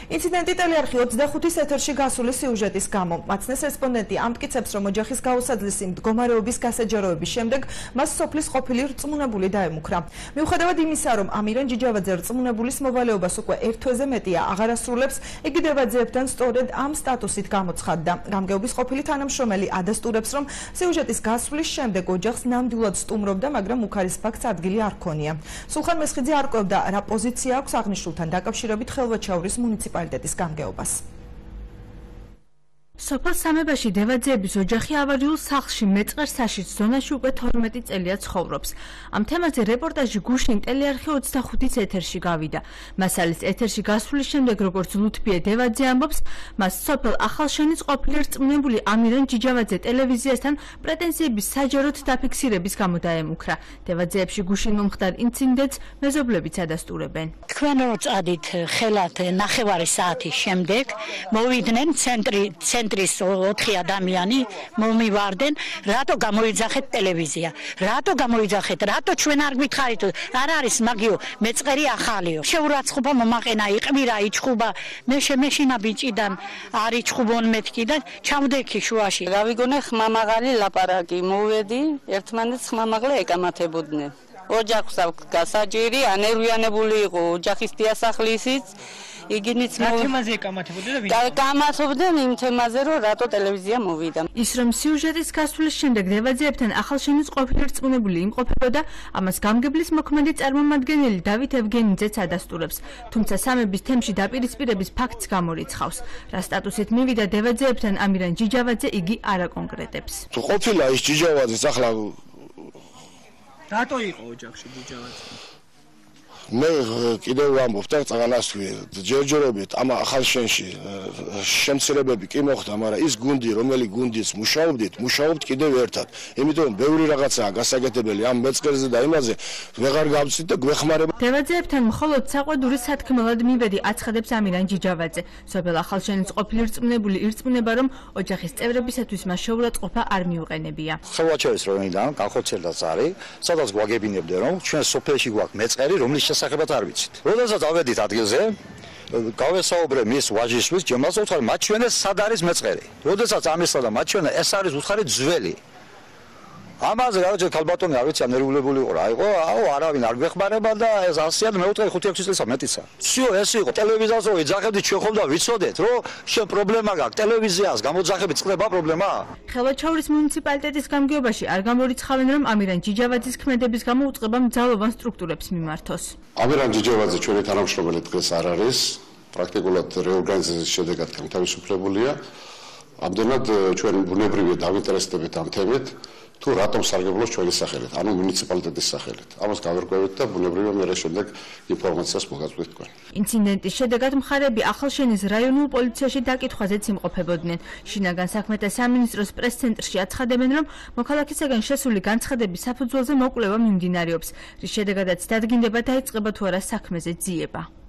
ინციდენტი ტელეარხი 25-ის ეთერში გასული სიუჟეტის გამო. მაცნეს რესპონდენტი ამტკიცებს, რომ ოჯახის გაუსაძლისი მდგომარეობის გასაჯაროების შემდეგ მას სოფლის ყოფილი რწმუნებული დაემუქრა. მიუხედავად იმისა, რომ ამირან ჯიჯავაძე რწმუნებულის მოვალეობას უკვე ერთ თვეზე მეტია აღარ ასრულებს, იგი დევაძეებთან სწორედ ამ სტატუსით გამოცხადდა. გამგეობის ყოფილი თანამშრომელი ადასტურებს, რომ სიუჟეტის გასვლის შემდეგ ოჯახს ნამდვილად სტუმრობდა, მაგრამ უქარის ფაქტს ადგილი არ ჰქონია. სულხან მესხიძე არკვევდა, რა პოზიცია აქვს აღნიშნულთან დაკავშირებით ხელვაჩაურის მუნიციპალიტეტის გამგეობას. სოფელ სამებაში დევაძეების ოჯახი ავარიულ სახლში მეწყერ საშიც ზონაში უკვე 12 წელია ცხოვრობს. ამ თემაზე რეპორტაჟი გუშინ ტელეარხი 25-ის ეთერში გავიდა. მასალის ეთერში გასვლის შემდეგ, როგორც ლუთბიე დევაძე ამბობს, მას სოფელ ახალშენის ყოფილი რწმუნებული ამირან ჯიჯავაძე ტელევიზიასთან პრეტენზიების საჯაროდ დაფიქსირების გამო დაემუქრა. დევაძეებში გუშინ მომხდარ ინციდენტს მეზობლებიც ადასტურებენ. თქვენ რო წადით ხელათ ნახევარი საათის შემდეგ მოვიდნენ ცენტრის 4 ადამიანი მომივარდნენ, რატო გამოიძახეთ ტელევიზია, რატო გამოიძახეთ, რატო ჩვენ არ გითხარით, არ არის მაგიო, მეწყერი ახალიო. შეურაცხყოფა მომაყენა, იყმირა, იჩხუბა, მე შემეშინა ბიჭიდან, არ იჩხუბონ მეთქი და ჩავდექი შუაში. გავიგონე ხმამაღალი ლაპარაკი, მოვედი, ერთმანეთს ხმამაღლა ეკამათებოდნენ. ოჯახს აქვს გასაჯირი, ანერვიანებული იყო ოჯახის დიასახლისიც. იგინიც თემაზე ეკამათებოდა და ვინ? კამათობდნენ იმ თემაზე, რომ რატო ტელევიზია მოვიდა. ის რომ სიუჟეტის გასვლის შემდეგ დევაძეებთან ახალშენის ყოფილი რწმუნებული იმყოფებოდა, ამას გამგებლის მოქმედი წარმომადგენელი დავით ევგენიძეც ადასტურებს. თუმცა სამების თემში დაპირისპირების ფაქტს გამორიცხავს. რა სტატუსით მივიდა დევაძეებთან ამირან ჯიჯავაძე, იგი არ აკონკრეტებს. ყოფილა ის ჯიჯავაძე ახლა რატო იყო ოჯახში ჯიჯავაძე? მე კიდევ ვამბობ და წაღანასვი ჯერჯერობით ამ ახალშენში შემცირებები კი მოხდა, მაგრამ ის გუნდი, რომელი გუნდის მუშაობთ კიდევ ერთად. იმიტომ ბევრი რაღაცაა გასაკეთებელი ამ მეწყერზე და იმაზე ვეღარ გავცით და გვეხმარება. დევაძეებთან მხოლოდ საყვედური სათქმელად მივედი, აცხადებს ამირან ჯიჯავაძე. სოფელ ახალშენის ყოფილი რწმუნებული ირწმუნება, რომ ოჯახის წევრებისათვის მას შეურაცხყოფა არ მიუყენებია. ხელვაჩაურის რайონიდან კახოცელდაც არის, სადაც გვაგებინებდნენ, რომ ჩვენ სოფელში გვაქვს მეწყერი, რომლის შესახებაც არ ვიცით. როდესაც ავედით ადგილზე, გავესაუბრე მის ვაჟისთვის, ჯემალს უთხარი, მათ ჩვენეს სად არის მეწყერი. როდესაც ამისლა და მათ ჩვენე ეს არის უთხარი ძველი. ამაზე რაღაცა ქალბატონი არ ვიცი, ნერვიულებული იყო რა იყო, არავინ არ გვეხმარება და ეს 100-იან მე უთხარი 5-6 წელიწად მეტიცა. всё ეს იყო ტელევიზიაზე რო იძახებდი ჩვენ ხომ და ვიცოდეთ, რომ შენ პრობლემა გაქვს ტელევიზიას გამოძახებით წყდება პრობლემა. ხელვაჩაურის მუნიციპალიტეტის გამგეობაში არ გამორიცხავენ, რომ ამირან ჯიჯავაძის ქმედების გამო უწყება მძალოვან სტრუქტურებს მიმართოს. ამირან ჯიჯავაძე ჩვენი თანამშრომელი დღეს არ არის, პრაქტიკულად რეორგანიზაციის შედეგად განთავისუფლებულია. ამდენად ჩვენ ბუნებრივია დავინტერესდებით ამ თემით. თუ რატომ სარგებლობს ჩვენი სახელით, ანუ მუნიციპალიტეტის სახელით. ამას გავერკვევით და ბუნებრივია მე შემდეგ ინფორმაციას მოგაწვდით თქვენ. ინციდენტის შედეგად მხარეები ახალშენის რაიონულ პოლიციაში დაკითხვაზეც იმყოფებოდნენ. შინაგან საქმეთა სამინისტროს პრეს-ცენტრში აცხადებენ, რომ მოქალაქისაგან შესული განცხადების საფუძველზე მოკვლევა მიმდინარეობს, რის შედეგადაც დადგინდება დაიწყება თუ არა საქმეზე ძიება.